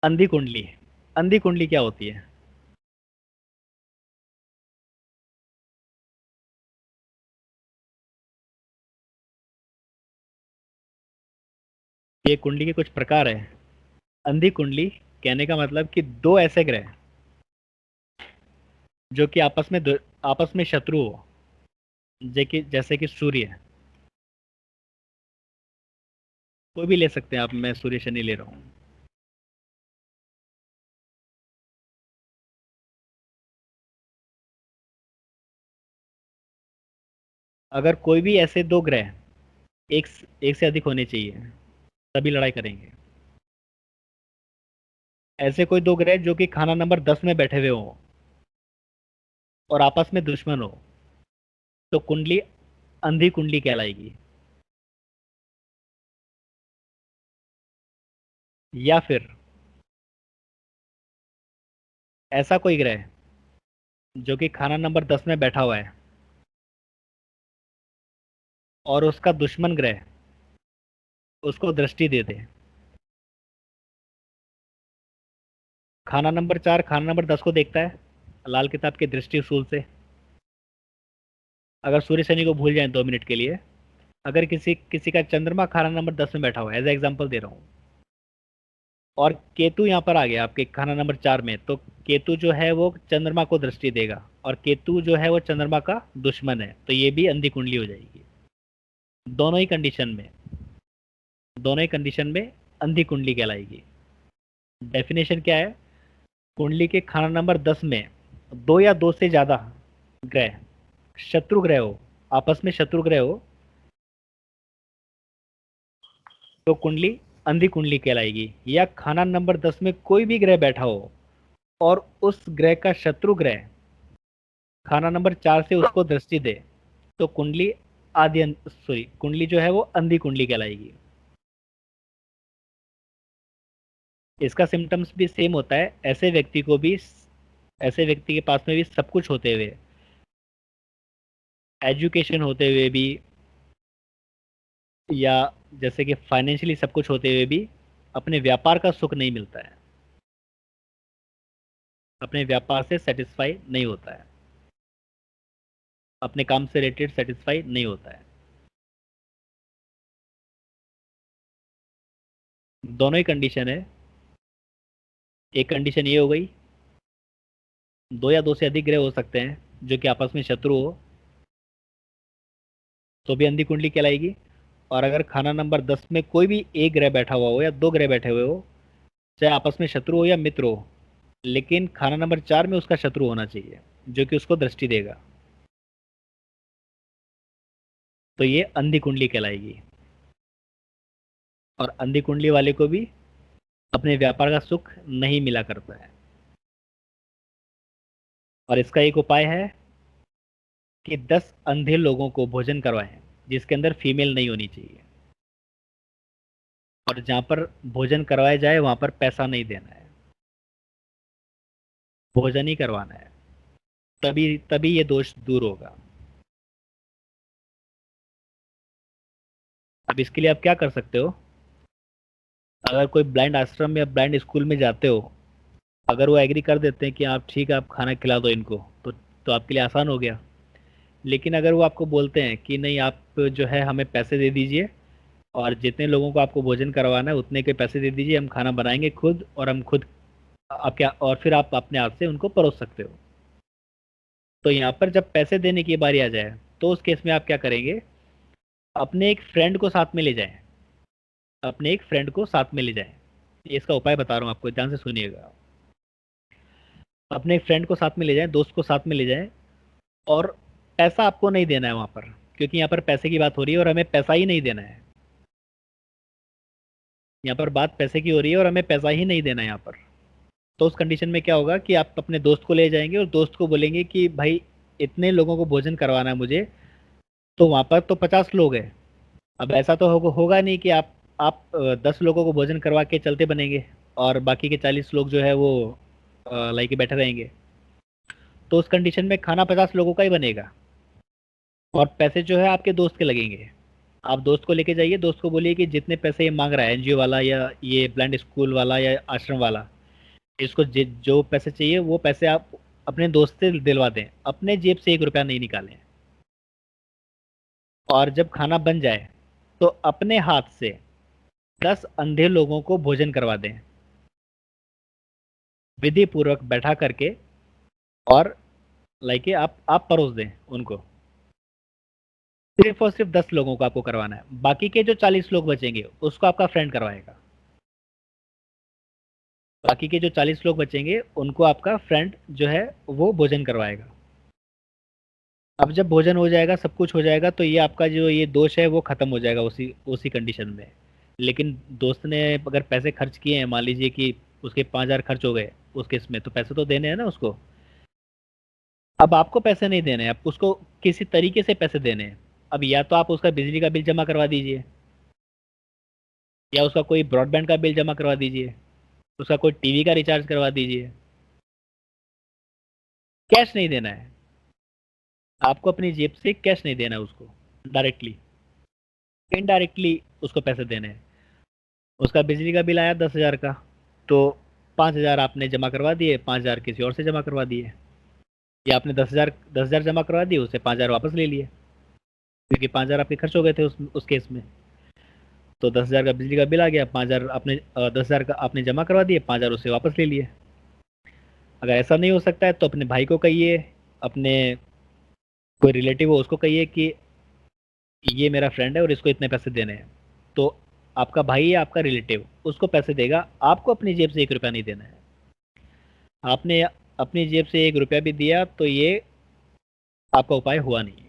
अंधी कुंडली। अंधी कुंडली क्या होती है? ये कुंडली के कुछ प्रकार है। अंधी कुंडली कहने का मतलब कि दो ऐसे ग्रह जो कि आपस में शत्रु हो, जैसे कि सूर्य। कोई भी ले सकते हैं आप, मैं सूर्य शनि ले रहा हूँ। अगर कोई भी ऐसे दो ग्रह एक एक से अधिक होने चाहिए, तभी लड़ाई करेंगे। ऐसे कोई दो ग्रह जो कि खाना नंबर 10 में बैठे हुए हो और आपस में दुश्मन हो, तो कुंडली अंधी कुंडली कहलाएगी। या फिर ऐसा कोई ग्रह जो कि खाना नंबर 10 में बैठा हुआ है और उसका दुश्मन ग्रह उसको दृष्टि दे दे। खाना नंबर 4 खाना नंबर 10 को देखता है लाल किताब की दृष्टि उसूल से। अगर सूर्य शनि को भूल जाए 2 मिनट के लिए, अगर किसी किसी का चंद्रमा खाना नंबर 10 में बैठा हुआ है, एज एग्जाम्पल दे रहा हूँ, और केतु यहाँ पर आ गया आपके खाना नंबर 4 में, तो केतु जो है वो चंद्रमा को दृष्टि देगा, और केतु जो है वो चंद्रमा का दुश्मन है, तो ये भी अंधी कुंडली हो जाएगी। दोनों ही कंडीशन में दोनों ही कंडीशन में अंधी कुंडली कहलाएगी। डेफिनेशन क्या है? कुंडली के खाना नंबर 10 में दो या दो से ज्यादा ग्रह शत्रु ग्रह हो, आपस में शत्रु ग्रह हो, तो कुंडली अंधी कुंडली कहलाएगी। या खाना नंबर 10 में कोई भी ग्रह बैठा हो और उस ग्रह का शत्रु ग्रह खाना नंबर 4 से उसको दृष्टि दे, तो कुंडली कुंडली जो है वो अंधी कुंडली कहलाएगी। इसका सिम्टम्स भी सेम होता है। ऐसे व्यक्ति के पास में भी सब कुछ होते हुए, एजुकेशन होते हुए भी, या जैसे कि फाइनेंशियली सब कुछ होते हुए भी, अपने व्यापार का सुख नहीं मिलता है, अपने व्यापार से सेटिस्फाई नहीं होता है, अपने काम से रिलेटेड सेटिस्फाई नहीं होता है। दोनों ही कंडीशन है। एक कंडीशन ये हो गई, दो या दो से अधिक ग्रह हो सकते हैं जो कि आपस में शत्रु हो, तो भी अंधी कुंडली कहलाएगी। और अगर खाना नंबर 10 में कोई भी एक ग्रह बैठा हुआ हो या दो ग्रह बैठे हुए हो, चाहे आपस में शत्रु हो या मित्र हो, लेकिन खाना नंबर 4 में उसका शत्रु होना चाहिए जो कि उसको दृष्टि देगा, तो ये अंधी कुंडली कहलाएगी। और अंधी कुंडली वाले को भी अपने व्यापार का सुख नहीं मिला करता है। और इसका एक उपाय है कि 10 अंधे लोगों को भोजन करवाएं जिसके अंदर फीमेल नहीं होनी चाहिए, और जहां पर भोजन करवाया जाए वहां पर पैसा नहीं देना है, भोजन ही करवाना है। तभी तभी ये दोष दूर होगा। अब इसके लिए आप क्या कर सकते हो? अगर कोई ब्लाइंड आश्रम या ब्लाइंड स्कूल में जाते हो, अगर वो एग्री कर देते हैं कि आप ठीक है आप खाना खिला दो इनको, तो आपके लिए आसान हो गया। लेकिन अगर वो आपको बोलते हैं कि नहीं, आप जो है हमें पैसे दे दीजिए, और जितने लोगों को आपको भोजन करवाना है उतने के पैसे दे दीजिए, हम खाना बनाएंगे खुद, और हम खुद आपके, और फिर आप अपने हाथ से उनको परोस सकते हो, तो यहाँ पर जब पैसे देने की बारी आ जाए, तो उस केस में आप क्या करेंगे? अपने एक फ्रेंड को साथ में ले जाएं। अपने एक फ्रेंड को साथ में ले जाएं। ये इसका उपाय बता रहा हूँ आपको, ध्यान से सुनिएगा। अपने एक फ्रेंड को साथ में ले जाएं, दोस्त को साथ में ले जाएं, और पैसा आपको नहीं देना है वहां पर, क्योंकि यहाँ पर पैसे की बात हो रही है और हमें पैसा ही नहीं देना है। यहाँ पर बात पैसे की हो रही है और हमें पैसा ही नहीं देना है यहाँ पर। तो उस कंडीशन में क्या होगा कि आप अपने दोस्त को ले जाएंगे और दोस्त को बोलेंगे कि भाई इतने लोगों को भोजन करवाना है मुझे, तो वहां पर तो 50 लोग हैं। अब ऐसा तो होगा नहीं कि आप 10 लोगों को भोजन करवा के चलते बनेंगे और बाकी के 40 लोग जो है वो लाइक बैठे रहेंगे। तो उस कंडीशन में खाना 50 लोगों का ही बनेगा, और पैसे जो है आपके दोस्त के लगेंगे। आप दोस्त को लेके जाइए, दोस्त को बोलिए कि जितने पैसे ये मांग रहा है एनजीओ वाला या ये ब्लाइंड स्कूल वाला या आश्रम वाला, इसको जो पैसे चाहिए वो पैसे आप अपने दोस्त से दिलवा दें, अपने जेब से 1 रुपया नहीं निकालें। और जब खाना बन जाए तो अपने हाथ से 10 अंधे लोगों को भोजन करवा दें, विधि पूर्वक बैठा करके। और लाइक आप परोस दें उनको। सिर्फ और सिर्फ 10 लोगों को आपको करवाना है, बाकी के जो 40 लोग बचेंगे उसको आपका फ्रेंड करवाएगा। बाकी के जो 40 लोग बचेंगे उनको आपका फ्रेंड जो है वो भोजन करवाएगा। अब जब भोजन हो जाएगा, सब कुछ हो जाएगा, तो ये आपका जो ये दोष है वो खत्म हो जाएगा उसी उसी कंडीशन में। लेकिन दोस्त ने अगर पैसे खर्च किए हैं, मान लीजिए कि उसके 5,000 खर्च हो गए उस केस में, तो पैसे तो देने हैं ना उसको। अब आपको पैसे नहीं देने हैं, आप उसको किसी तरीके से पैसे देने हैं। अब या तो आप उसका बिजली का बिल जमा करवा दीजिए, या उसका कोई ब्रॉडबैंड का बिल जमा करवा दीजिए, उसका कोई टीवी का रिचार्ज करवा दीजिए। कैश नहीं देना है आपको, अपनी जेब से कैश नहीं देना है उसको, डायरेक्टली। इनडायरेक्टली उसको पैसे देने हैं। उसका बिजली का बिल आया 10,000 का, तो 5,000 आपने जमा करवा दिए, 5,000 किसी और से जमा करवा दिए। या आपने 10,000 जमा करवा दिए, उससे 5,000 वापस ले लिए, क्योंकि 5,000 आपके खर्च हो गए थे उस केस में। तो 10,000 का बिजली का बिल आ गया, 5,000 आपने 10,000 का आपने जमा करवा दिए, 5,000 उससे वापस ले लिए। अगर ऐसा नहीं हो सकता है तो अपने भाई को कहिए, अपने कोई रिलेटिव हो उसको कहिए कि ये मेरा फ्रेंड है और इसको इतने पैसे देने हैं। तो आपका भाई या आपका रिलेटिव उसको पैसे देगा, आपको अपनी जेब से 1 रुपया नहीं देना है। आपने अपनी जेब से 1 रुपया भी दिया तो ये आपका उपाय हुआ नहीं।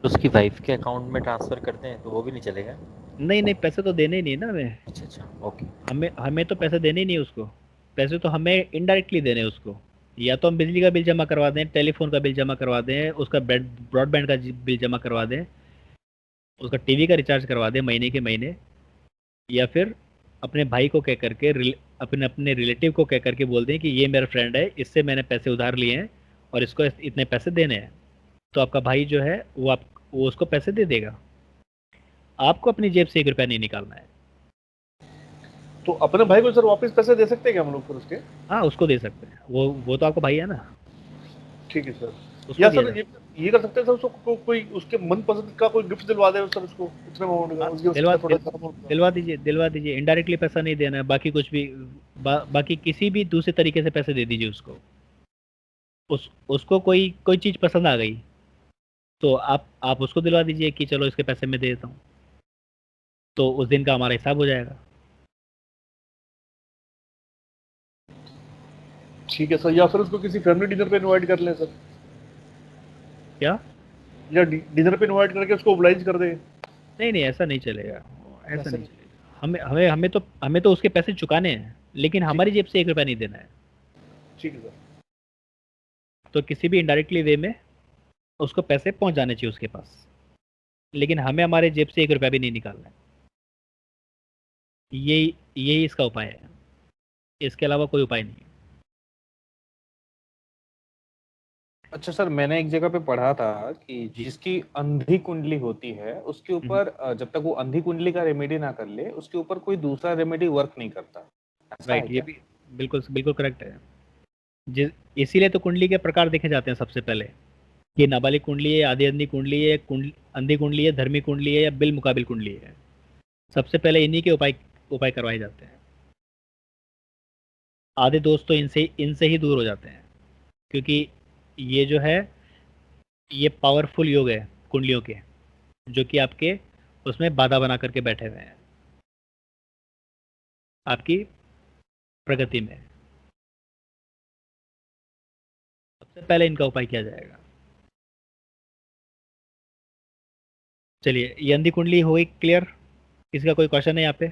उसकी वाइफ के अकाउंट में ट्रांसफर करते हैं तो वो भी नहीं चलेगा? नहीं नहीं, पैसे तो देने ही नहीं ना हमें। अच्छा अच्छा, ओके। हमें हमें तो पैसे देने ही नहीं उसको। पैसे तो हमें इनडायरेक्टली देने उसको। या तो हम बिजली का बिल जमा करवा दें, टेलीफोन का बिल जमा करवा दें, उसका ब्रॉडबैंड का बिल जमा करवा दें, उसका टीवी का रिचार्ज करवा दें महीने के महीने। या फिर अपने भाई को कह करके अपने अपने रिलेटिव को कह करके बोल दें कि ये मेरा फ्रेंड है, इससे मैंने पैसे उधार लिए हैं और इसको इतने पैसे देने हैं। तो आपका भाई जो है वो उसको पैसे दे देगा। आपको अपनी जेब से 1 रुपया नहीं निकालना है। तो अपने भाई को सर वापस पैसे दे सकते हैं क्या हम लोग फिर उसके? हाँ, उसको दे सकते हैं, वो तो आपका भाई है ना, ठीक है सर। उसको या दिया सर जा ये कर सकते हैं सर, उसको कोई उसके मनपसंद का कोई गिफ्ट दिलवा दे सर उसको, उतने अमाउंट का, हाँ, उसकी दिलवा उसका थोड़ा सा अमाउंट का। दिलवा दीजिए। इनडायरेक्टली पैसा नहीं देना है, बाकी कुछ भी बाकी किसी भी दूसरे तरीके से पैसे दे दीजिए उसको। उसको कोई कोई चीज़ पसंद आ गई तो आप उसको दिलवा दीजिए कि चलो इसके पैसे मैं दे देता हूँ, तो उस दिन का हमारा हिसाब हो जाएगा। ठीक है सर। या फिर उसको किसी फैमिली डिनर पे इनवाइट कर लें सर, क्या? या डिनर पे इनवाइट करके उसको ओबलाइज कर दे। नहीं नहीं, ऐसा नहीं चलेगा। ऐसा ऐसा नहीं नहीं। चलेगा। हमें तो उसके पैसे चुकाने हैं, लेकिन ठीक हमारी जेब से 1 रुपया नहीं देना है। ठीक है सर। तो किसी भी इनडायरेक्टली वे में उसको पैसे पहुंच जाने चाहिए उसके पास, लेकिन हमें हमारे जेब से 1 रुपया भी नहीं निकालना है। यही यही इसका उपाय है, इसके अलावा कोई उपाय नहीं है। अच्छा सर, मैंने एक जगह पे पढ़ा था कि जी। जिसकी अंधी कुंडली होती है उसके हम्म, ऊपर जब तक वो अंधी कुंडली का रेमेडी ना कर ले उसके ऊपर कोई दूसरा रेमेडी वर्क नहीं करता। ऐसा है राइट, ये क्या? भी बिल्कुल बिल्कुल करेक्ट है। जिस इसीलिए तो कुंडली के प्रकार देखे जाते हैं सबसे पहले, कि नाबालिग कुंडली है, आधी अंधी कुंडली है, अंधी कुंडली है, धर्मी कुंडली है, या बिल मुकाबिल कुंडली है। सबसे पहले इन्हीं के उपाय उपाय करवाए जाते हैं। आधे दोस्त तो इनसे ही दूर हो जाते हैं, क्योंकि ये जो है ये पावरफुल योग है कुंडलियों के, जो कि आपके उसमें बाधा बना करके बैठे हुए हैं आपकी प्रगति में। सबसे पहले इनका उपाय किया जाएगा। चलिए, ये अंधी कुंडली हो गई क्लियर। किसी का कोई क्वेश्चन है यहाँ पे?